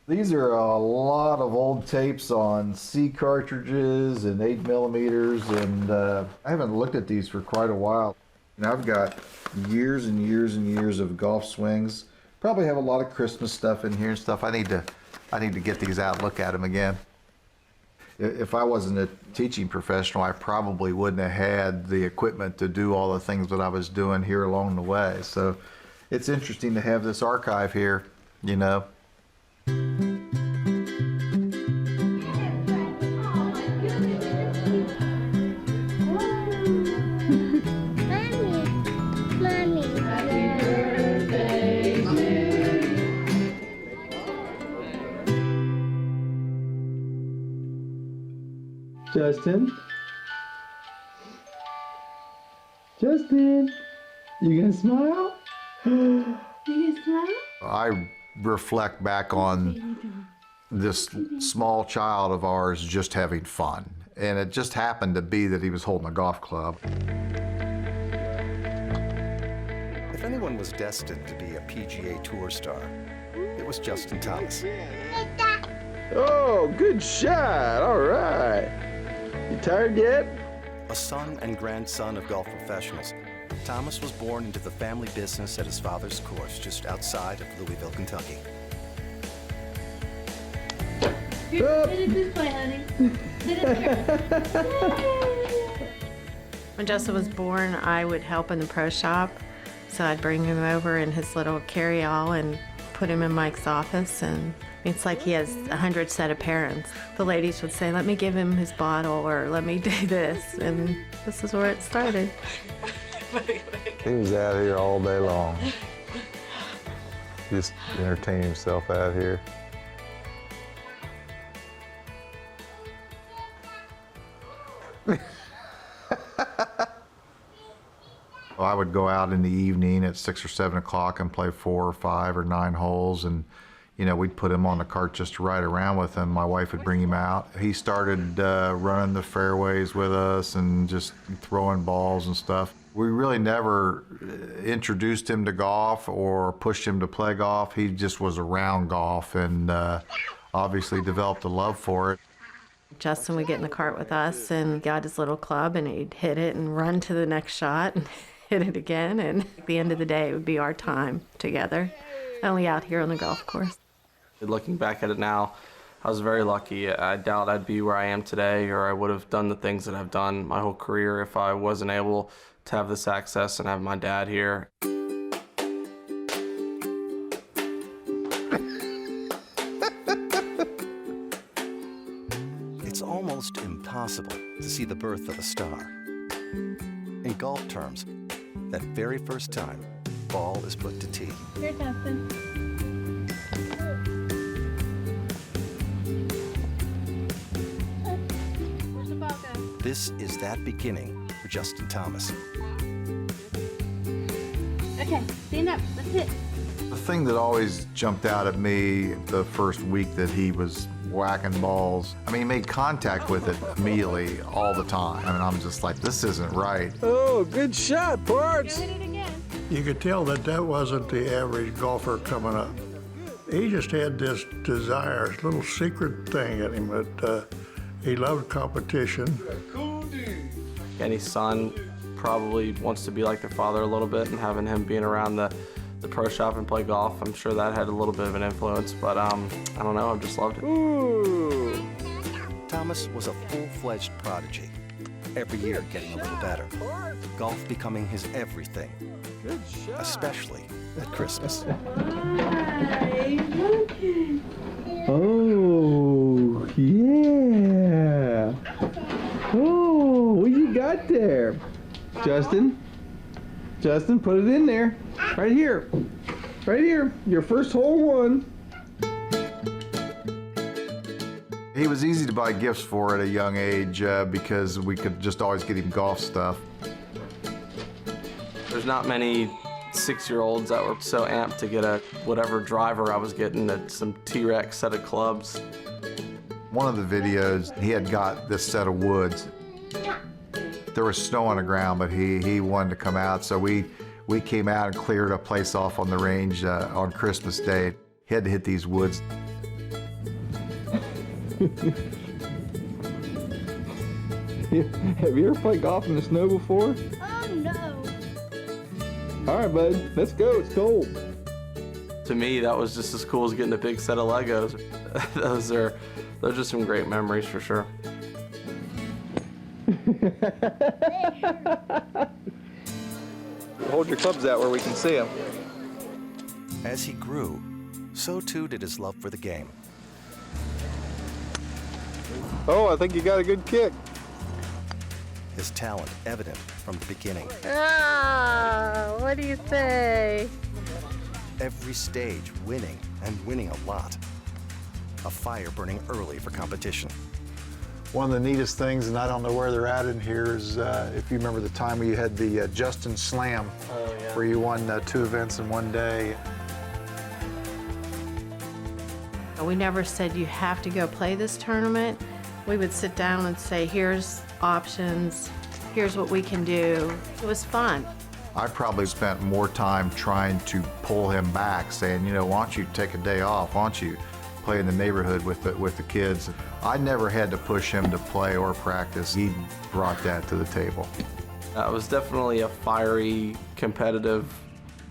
These are a lot of old tapes on C cartridges and 8 millimeters, and I haven't looked at these for quite a while. And I've got years and years and years of golf swings. Probably have a lot of Christmas stuff in here and stuff. I need to get these out and look at them again. If I wasn't a teaching professional, I probably wouldn't have had the equipment to do all the things that I was doing here along the way. So it's interesting to have this archive here, you know. Justin? Justin? You gonna smile? You gonna smile? I reflect back on this small child of ours just having fun. And it just happened to be that he was holding a golf club. If anyone was destined to be a PGA Tour star, it was Justin Thomas. Oh, good shot. All right. You tired yet? A son and grandson of golf professionals, Thomas was born into the family business at his father's course just outside of Louisville, Kentucky. Here, hit it this way, honey. Hit it there. When Justin was born, I would help in the pro shop. So I'd bring him over in his little carry-all and put him in Mike's office, and it's like he has 100 set of parents. The ladies would say, let me give him his bottle, or let me do this, and this is where it started. He was out here all day long, just entertaining himself out here. I would go out in the evening at 6 or 7 o'clock and play 4 or 5 or 9 holes, and you know, we'd put him on the cart just to ride around with him. My wife would bring him out. He started running the fairways with us and just throwing balls and stuff. We really never introduced him to golf or pushed him to play golf. He just was around golf and obviously developed a love for it. Justin would get in the cart with us and got his little club, and he'd hit it and run to the next shot and hit it again. And at the end of the day, it would be our time together, only out here on the golf course. Looking back at it now, I was very lucky. I doubt I'd be where I am today, or I would have done the things that I've done my whole career if I wasn't able to have this access and have my dad here. It's almost impossible to see the birth of a star. In golf terms, that very first time, ball is put to tee. Here, Justin. Where's the ball go? This is that beginning for Justin Thomas. Okay, stand up. Let's hit. The thing that always jumped out at me the first week that he was whacking balls, I mean, he made contact with it immediately all the time. I mean, I'm just like, this isn't right. Oh, good shot, Parts. Go hit it again. You could tell that that wasn't the average golfer coming up. He just had this desire, this little secret thing in him that he loved competition. Any son probably wants to be like their father a little bit, and having him being around the pro shop and play golf, I'm sure that had a little bit of an influence, but I don't know, I've just loved it. Ooh. Thomas was a full-fledged prodigy, every year getting a little better. Golf becoming his everything, Good shot. especially at Christmas. Oh, yeah. Oh, what you got there? Justin? Justin, put it in there. Right here. Right here. Your first hole one. He was easy to buy gifts for at a young age because we could just always get him golf stuff. There's not many 6-year-olds that were so amped to get a whatever driver I was getting, some T-Rex set of clubs. One of the videos, he had got this set of woods. There was snow on the ground, but he wanted to come out, so we came out and cleared a place off on the range on Christmas Day. He had to hit these woods. Have you ever played golf in the snow before? Oh no. All right, bud, let's go. It's cold. To me, that was just as cool as getting a big set of Legos. those are just some great memories for sure. Hold your clubs out where we can see them. As he grew, so too did his love for the game. Oh, I think you got a good kick. His talent evident from the beginning. Ah, what do you say? Every stage winning, and winning a lot. A fire burning early for competition. One of the neatest things, and I don't know where they're at in here, is if you remember the time where you had the Justin Slam, where you won 2 events in one day. We never said you have to go play this tournament. We would sit down and say, here's options, here's what we can do. It was fun. I probably spent more time trying to pull him back, saying, you know, why don't you take a day off? Why don't you play in the neighborhood with the kids? I never had to push him to play or practice. He brought that to the table. I was definitely a fiery, competitive,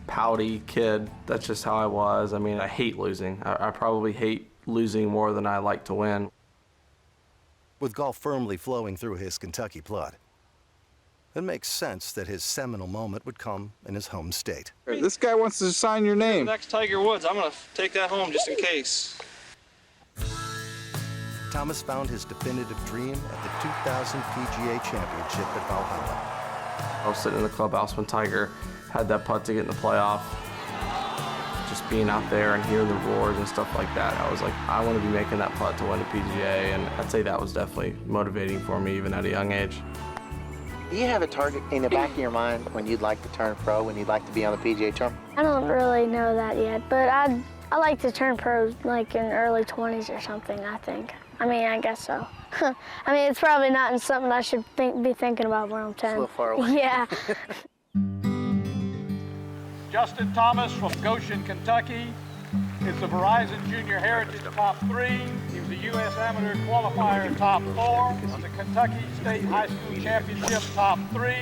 pouty kid. That's just how I was. I mean, I hate losing. I probably hate losing more than I like to win. With golf firmly flowing through his Kentucky blood, it makes sense that his seminal moment would come in his home state. This guy wants to sign your name. Next Tiger Woods, I'm gonna take that home just in case. Thomas found his definitive dream at the 2000 PGA Championship at Valhalla. I was sitting in the clubhouse when Tiger had that putt to get in the playoff. Just being out there and hearing the roars and stuff like that, I was like, I want to be making that putt to win the PGA, and I'd say that was definitely motivating for me even at a young age. Do you have a target in the back of your mind when you'd like to turn pro, when you'd like to be on the PGA Tour? I don't really know that yet, but I like to turn pro like in early 20s or something, I think. I mean, I guess so. I mean, it's probably not something I should be thinking about when I'm 10. It's a little far away. Yeah. Justin Thomas from Goshen, Kentucky is the Verizon Junior Heritage Top 3. He was a U.S. Amateur Qualifier Top 4. This is the Kentucky State High School Championship Top 3.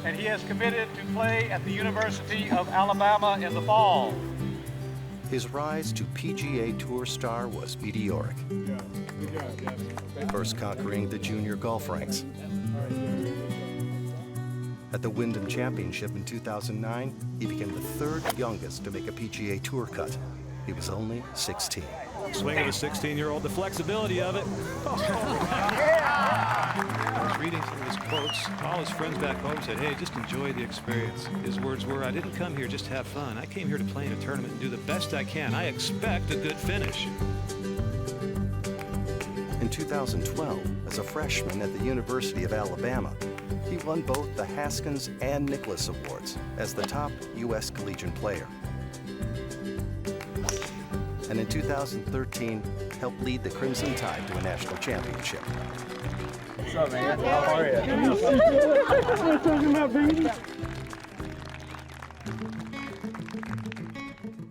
And he has committed to play at the University of Alabama in the fall. His rise to PGA Tour star was meteoric. First conquering the junior golf ranks. At the Wyndham Championship in 2009, he became the 3rd youngest to make a PGA Tour cut. He was only 16. Swing of a 16-year-old, the flexibility of it. I was reading some of his quotes. All his friends back home said, hey, just enjoy the experience. His words were, I didn't come here just to have fun. I came here to play in a tournament and do the best I can. I expect a good finish. In 2012, as a freshman at the University of Alabama, he won both the Haskins and Nicklaus Awards as the top U.S. collegiate player. And in 2013, helped lead the Crimson Tide to a national championship. What's up, man? How are you?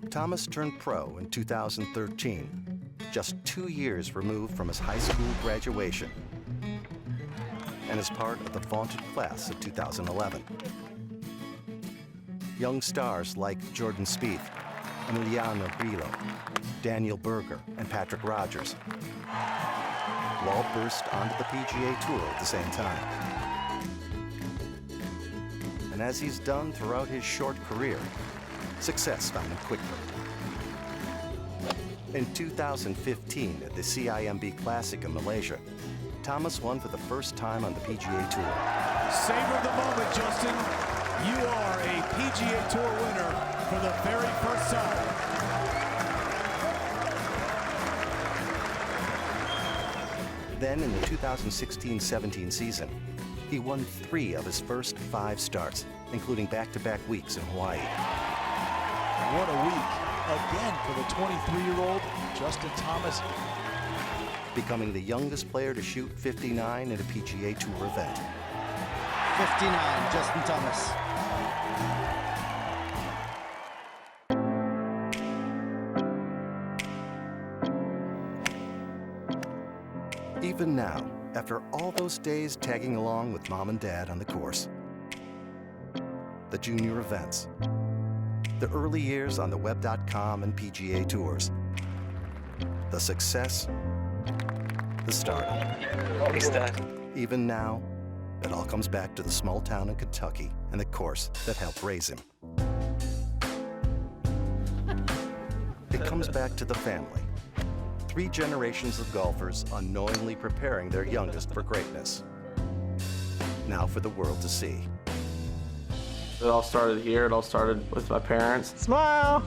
Thomas turned pro in 2013, just 2 years removed from his high school graduation, and as part of the vaunted class of 2011. Young stars like Jordan Spieth, Emiliano Grillo, Daniel Berger, and Patrick Rogers all burst onto the PGA Tour at the same time. And as he's done throughout his short career, success found him quickly. In 2015 at the CIMB Classic in Malaysia, Thomas won for the first time on the PGA Tour. Savor the moment, Justin. You are a PGA Tour winner for the very first time. Then in the 2016-17 season, he won 3 of his first 5 starts, including back-to-back weeks in Hawaii. What a week. Again for the 23-year-old Justin Thomas. Becoming the youngest player to shoot 59 at a PGA Tour event. 59, Justin Thomas. Even now, after all those days tagging along with mom and dad on the course, the junior events, the early years on the web.com and PGA Tours, the success, the stardom. Even now, it all comes back to the small town in Kentucky and the course that helped raise him. It comes back to the family. 3 generations of golfers unknowingly preparing their youngest for greatness. Now for the world to see. It all started here. It all started with my parents. Smile!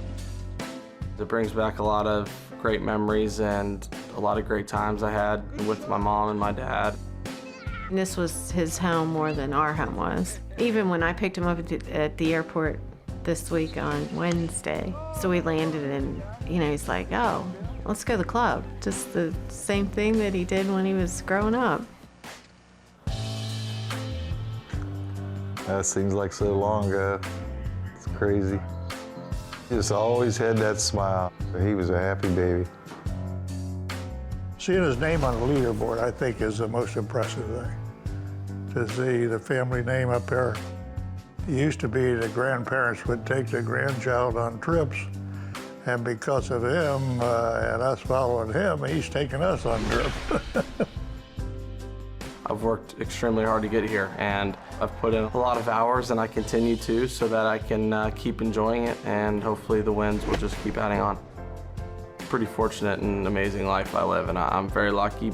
It brings back a lot of great memories and a lot of great times I had with my mom and my dad. And this was his home more than our home was. Even when I picked him up at the airport this week on Wednesday, so we landed and, he's like, oh, let's go to the club. Just the same thing that he did when he was growing up. That seems like so long ago. It's crazy. He just always had that smile. He was a happy baby. Seeing his name on the leaderboard, I think, is the most impressive thing. To see the family name up there. It used to be the grandparents would take the grandchild on trips, and because of him and us following him, he's taking us on trips. I've worked extremely hard to get here, and I've put in a lot of hours, and I continue to, so that I can keep enjoying it, and hopefully the wins will just keep adding on. Pretty fortunate and amazing life I live, and I'm very lucky.